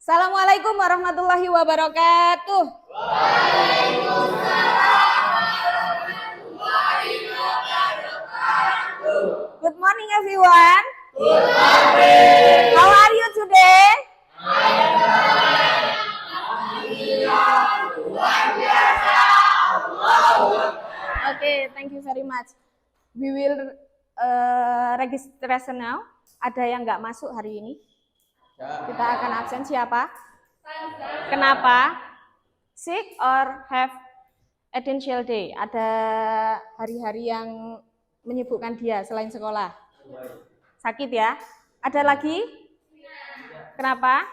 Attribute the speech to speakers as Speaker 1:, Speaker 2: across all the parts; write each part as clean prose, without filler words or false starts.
Speaker 1: Assalamualaikum warahmatullahi wabarakatuh. Good morning everyone.
Speaker 2: Good morning.
Speaker 1: How are you today? Okay, thank you very much. We will registration now. Ada yang nggak masuk hari ini? Kita akan absen siapa? Kenapa? Sick or have essential day? Ada hari-hari yang menyibukkan dia selain sekolah? Sakit ya? Ada lagi? Kenapa?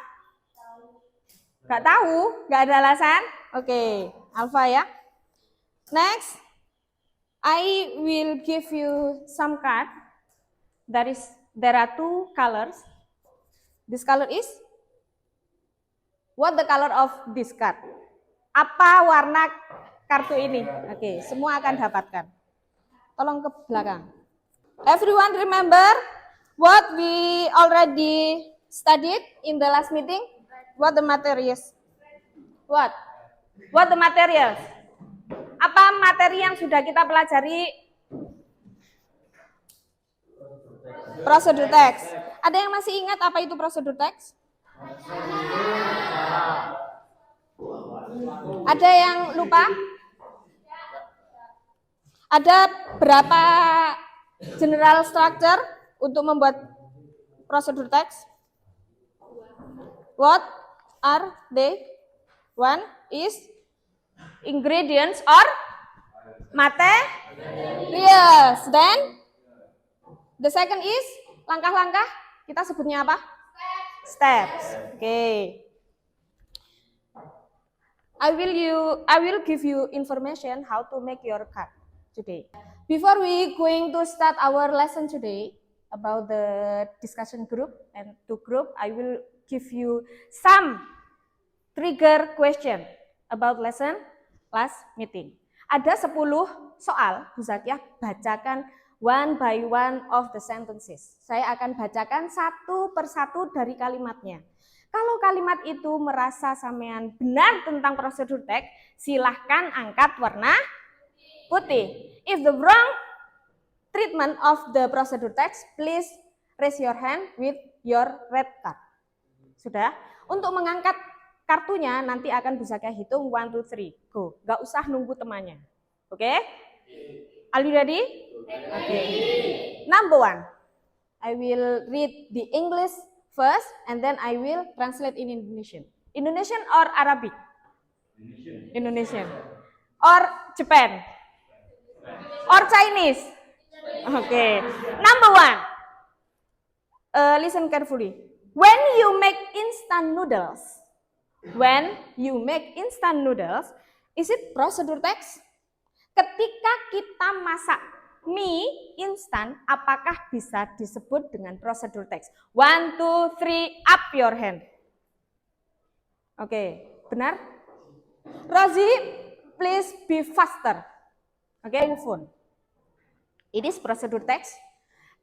Speaker 1: Gak tahu? Gak ada alasan? Oke, Alfa ya. Next, I will give you some card. There are two colors. This color is? What the color of this card? Apa warna kartu ini? Oke, semua akan dapatkan. Tolong ke belakang. Everyone remember what we already studied in the last meeting? What the materials? What the materials? Apa materi yang sudah kita pelajari? Prosedur teks. Ada yang masih ingat apa itu prosedur teks? Ada yang lupa? Ada berapa general structure untuk membuat prosedur teks? What are they? One is ingredients or materials. Then the second is langkah-langkah. Kita sebutnya apa? Steps. Okay. I will give you information how to make your card today. Before we going to start our lesson today about the discussion group and two group, I will give you some trigger question about lesson last meeting. Ada 10 soal, Bu Zakiah bacakan one by one of the sentences. Saya akan bacakan satu persatu dari kalimatnya. Kalau kalimat itu merasa sampean benar tentang prosedur teks, silahkan angkat warna putih. If the wrong treatment of the procedure text, please raise your hand with your red card. Sudah? Untuk mengangkat kartunya nanti akan Bu Zakiah hitung 1, 2, 3. Go. Gak usah nunggu temannya. Oke? Okay? Are you ready? Okay. Number 1. I will read the English first and then I will translate in Indonesian. Indonesian or Arabic? Indonesian. Or Japan? Or Chinese? Okay. Number 1. Listen carefully. When you make instant noodles, is it procedure text? Ketika kita masak mie instan, apakah bisa disebut dengan prosedur teks? 1, 2, 3, up your hand. Oke, benar? Rosie, please be faster. Oke, phone. It is prosedur teks.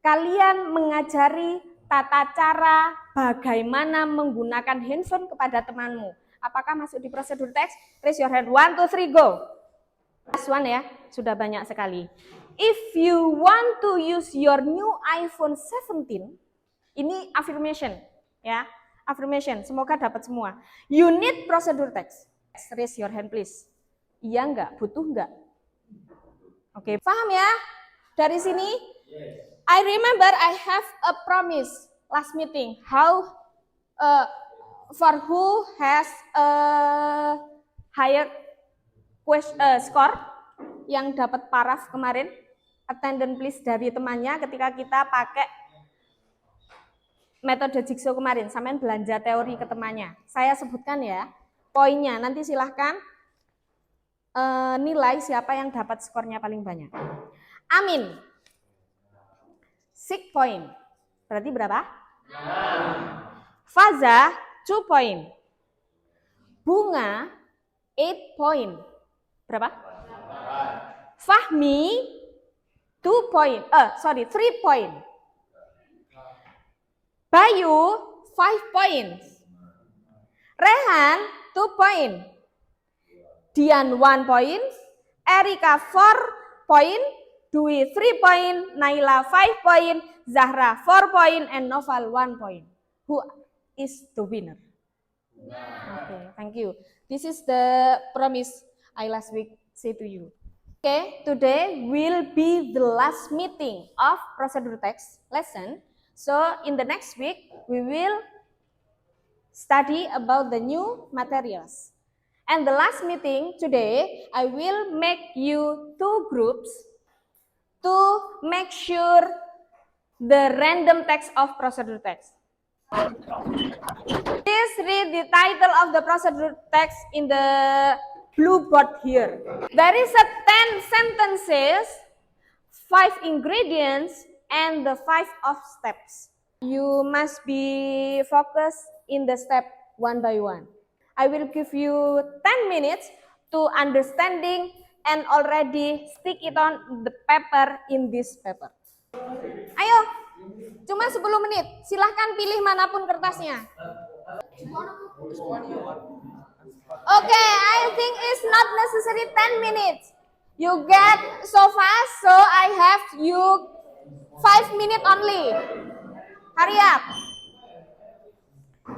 Speaker 1: Kalian mengajari tata cara bagaimana menggunakan handphone kepada temanmu. Apakah masuk di prosedur teks? Raise your hand. 1, 2, 3, go. Last one ya, sudah banyak sekali. If you want to use your new iPhone 17, ini affirmation ya, affirmation. Semoga dapat semua. You need procedure text. Raise your hand please. Iya enggak? Butuh enggak? Oke, paham ya? Dari sini, I remember I have a promise last meeting. How for who has a higher score yang dapat paraf kemarin, attendance please dari temannya ketika kita pakai metode jigsaw kemarin, sampean belanja teori ke temannya. Saya sebutkan ya poinnya, nanti silahkan nilai siapa yang dapat skornya paling banyak. Amin 6 point, berarti berapa? Faza 2 point, Bunga 8 point, berapa? Fahmi 3 point. Bayu 5 points. Rehan 2 point, Dian 1 point, Erika 4 point, Dwi 3 point, Naila 5 point, Zahra 4 point, and Noval 1 point. Who is the winner? Okay, thank you. This is the promise I last week say to you. Okay, today will be the last meeting of procedure text lesson. So in the next week, we will study about the new materials. And the last meeting today, I will make you 2 groups to make sure the random text of procedure text. Please read the title of the procedure text in the blue board here. There is a 10 sentences, 5 ingredients, and the 5 of steps. You must be focused in the step one by one. I will give you 10 minutes to understanding and already stick it on the paper in this paper. Ayo, cuma 10 menit. Silahkan pilih manapun kertasnya. Okay, I think it's not necessary 10 minutes. You get so fast, so I have you 5 minutes only. Hurry up.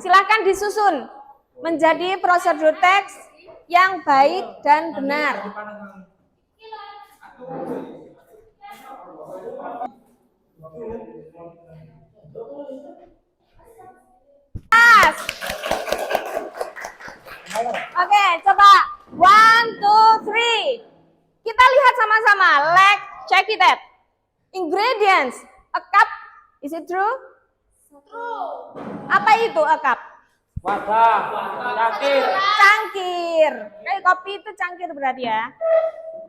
Speaker 1: Silahkan disusun menjadi prosedur teks yang baik dan benar. Oke, coba 1, 2, 3. Kita lihat sama-sama. Let's check it out. Ingredients. A cup. Is it true? True. Apa itu a cup?
Speaker 2: Wadah, cangkir.
Speaker 1: Cangkir. Kayak kopi itu cangkir berarti ya.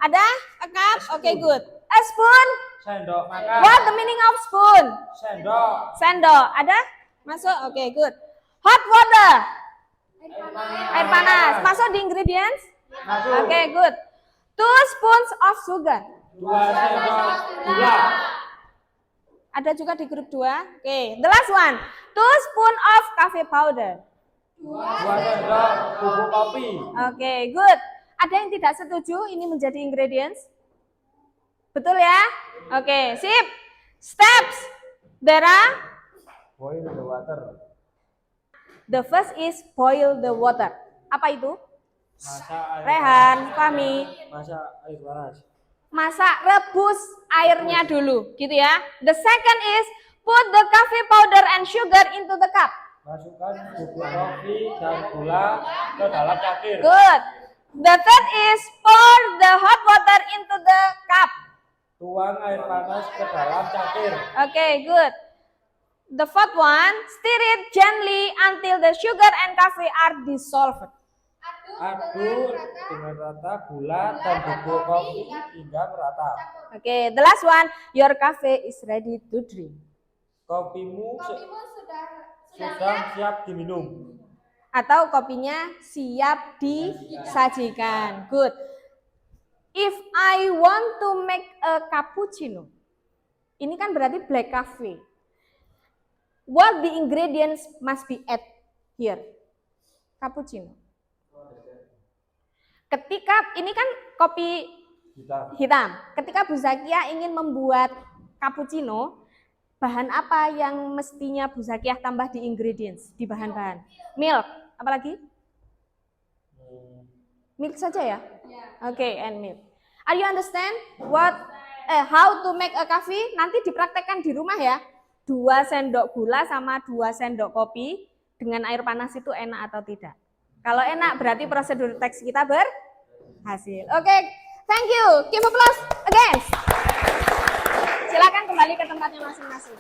Speaker 1: Ada a cup? Oke, good. A spoon?
Speaker 2: Sendok makan.
Speaker 1: What the meaning of spoon?
Speaker 2: Sendok.
Speaker 1: Sendok. Ada? Masuk? Oke, good. Hot water? Air panas. Masuk di ingredients?
Speaker 2: Masuk.
Speaker 1: Oke, good. 2 spoons of sugar.
Speaker 2: 2 sendok gula.
Speaker 1: Ada juga di grup 2. Oke, the last one. 2 spoon of coffee powder.
Speaker 2: 2 sendok bubuk kopi.
Speaker 1: Oke, good. Ada yang tidak setuju ini menjadi ingredients? Betul ya? Oke, sip. Steps. Dara?
Speaker 2: Boil the water.
Speaker 1: The first is boil the water. Apa itu?
Speaker 2: Masak air.
Speaker 1: Rehan, Fahmi.
Speaker 2: Masak air panas.
Speaker 1: Masak, rebus airnya dulu, gitu ya. The second is put the coffee powder and sugar into the cup.
Speaker 2: Masukkan bubuk kopi dan gula ke dalam cangkir.
Speaker 1: Good. The third is pour the hot water into the cup.
Speaker 2: Tuang air panas ke dalam cangkir.
Speaker 1: Okay, good. The fourth one, stir it gently until the sugar and coffee are dissolved.
Speaker 2: Aduk dengan rata gula dan bubuk kopi hingga merata.
Speaker 1: Okay, the last one, your coffee is ready to drink.
Speaker 2: Kopimu sudah siap diminum.
Speaker 1: Atau kopinya siap disajikan. Good. If I want to make a cappuccino, ini kan berarti black coffee. What the ingredients must be add here? Cappuccino. Ketika ini kan kopi hitam. Ketika Bu Zakiah ingin membuat cappuccino, bahan apa yang mestinya Bu Zakiah tambah di ingredients, di bahan-bahan? Milk, apalagi? Milk saja ya? Okay, and milk. Are you understand how to make a coffee? Nanti dipraktekkan di rumah ya. 2 sendok gula sama 2 sendok kopi dengan air panas itu enak atau tidak? Kalau enak berarti prosedur teks kita berhasil. Oke, thank you. Give applause again. Silakan kembali ke tempatnya masing-masing.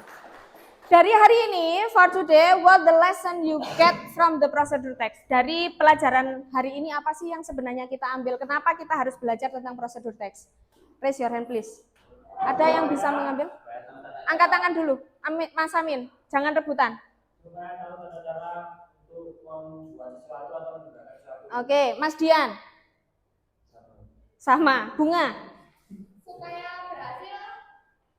Speaker 1: Dari hari ini, for today, what the lesson you get from the procedure text? Dari pelajaran hari ini apa sih yang sebenarnya kita ambil? Kenapa kita harus belajar tentang prosedur text? Raise your hand please. Ada yang bisa mengambil? Angkat tangan dulu. Mas Amin, jangan rebutan. Oke, Mas Dian. Sama, Bunga.
Speaker 3: Supaya berhasil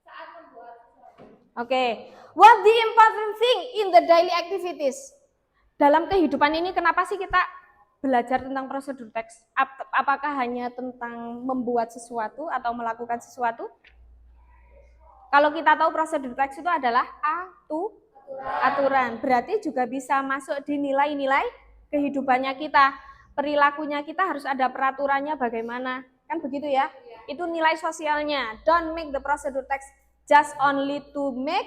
Speaker 3: saat membuat sesuatu.
Speaker 1: Oke. What the important thing in the daily activities? dalam kehidupan ini kenapa sih kita belajar tentang prosedur teks? Apakah hanya tentang membuat sesuatu atau melakukan sesuatu? Kalau kita tahu prosedur teks itu adalah aturan, berarti juga bisa masuk di nilai-nilai kehidupannya kita. Perilakunya kita harus ada peraturannya bagaimana, kan begitu ya? Itu nilai sosialnya. Don't make the procedure text just only to make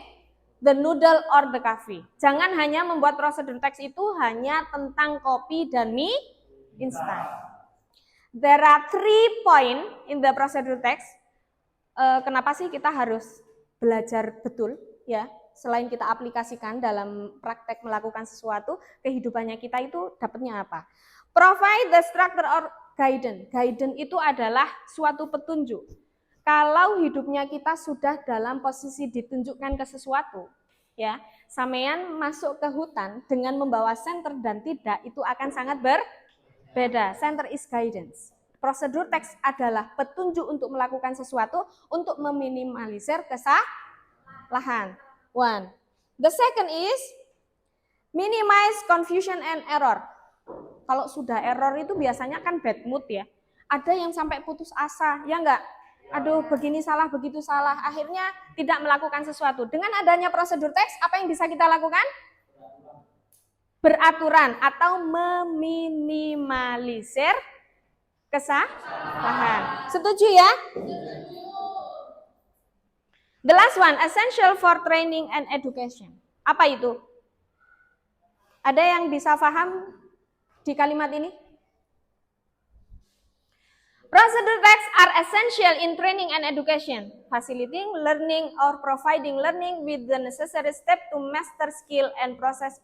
Speaker 1: the noodle or the coffee. Jangan hanya membuat prosedur teks itu hanya tentang kopi dan mie instan. There are 3 points in the procedure text. Kenapa sih kita harus belajar betul ya? Selain kita aplikasikan dalam praktek melakukan sesuatu, kehidupannya kita itu dapatnya apa? Provide the structure or guidance. Guidance itu adalah suatu petunjuk. Kalau hidupnya kita sudah dalam posisi ditunjukkan ke sesuatu, ya, sampean masuk ke hutan dengan membawa senter dan tidak, itu akan sangat berbeda. Center is guidance. Prosedur teks adalah petunjuk untuk melakukan sesuatu untuk meminimalisir kesalahan. One. The second is minimize confusion and error. Kalau sudah error itu biasanya kan bad mood ya. Ada yang sampai putus asa, ya enggak? Aduh, begini salah, begitu salah. Akhirnya tidak melakukan sesuatu. Dengan adanya prosedur teks, apa yang bisa kita lakukan? Beraturan atau meminimalisir kesalahan. Setuju ya? The last one, essential for training and education. Apa itu? Ada yang bisa paham di kalimat ini? Procedure texts are essential in training and education, facilitating learning or providing learning with the necessary step to master skill and process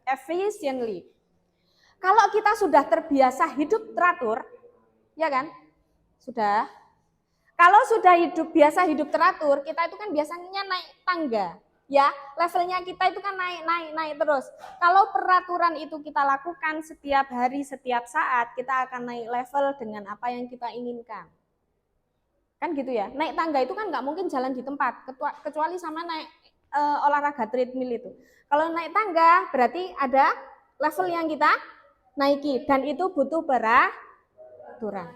Speaker 1: efficiently. Kalau kita sudah terbiasa hidup teratur, ya kan? Sudah. Kalau sudah biasa hidup teratur, kita itu kan biasanya naik tangga. Ya, levelnya kita itu kan naik terus. Kalau peraturan itu kita lakukan setiap hari, setiap saat, kita akan naik level dengan apa yang kita inginkan. Kan gitu ya, naik tangga itu kan nggak mungkin jalan di tempat, kecuali sama naik olahraga treadmill itu. Kalau naik tangga berarti ada level yang kita naiki, dan itu butuh peraturan.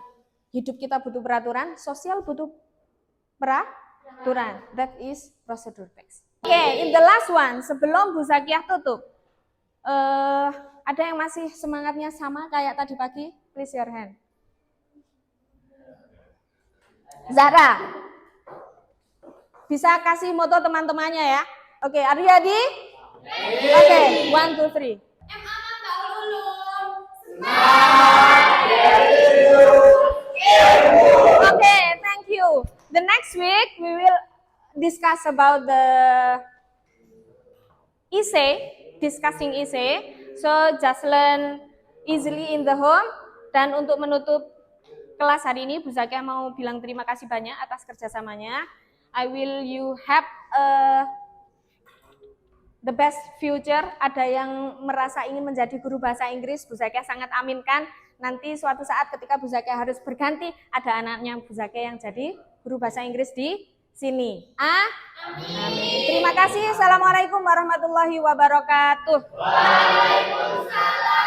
Speaker 1: Hidup kita butuh peraturan, sosial butuh peraturan. That is procedure text. Oke, in the last one, sebelum Bu Zakiyah tutup, ada yang masih semangatnya sama kayak tadi pagi? Please your hand. Zara, bisa kasih moto teman-temannya ya? Oke, are you ready? Oke, 1, 2, 3.
Speaker 3: Aman tak lulus.
Speaker 1: Okay, thank you. The next week we will discuss about the essay, discussing essay. So just learn easily in the home. Dan untuk menutup kelas hari ini, Bu Zakiyah mau bilang terima kasih banyak atas kerjasamanya. I will you have the best future. Ada yang merasa ingin menjadi guru bahasa Inggris, Bu Zakiyah sangat aminkan. Nanti suatu saat ketika Bu Zakiyah harus berganti, ada anaknya Bu Zakiyah yang jadi guru bahasa Inggris di sini. Amin. Terima kasih. Assalamualaikum warahmatullahi wabarakatuh.
Speaker 3: Waalaikumsalam.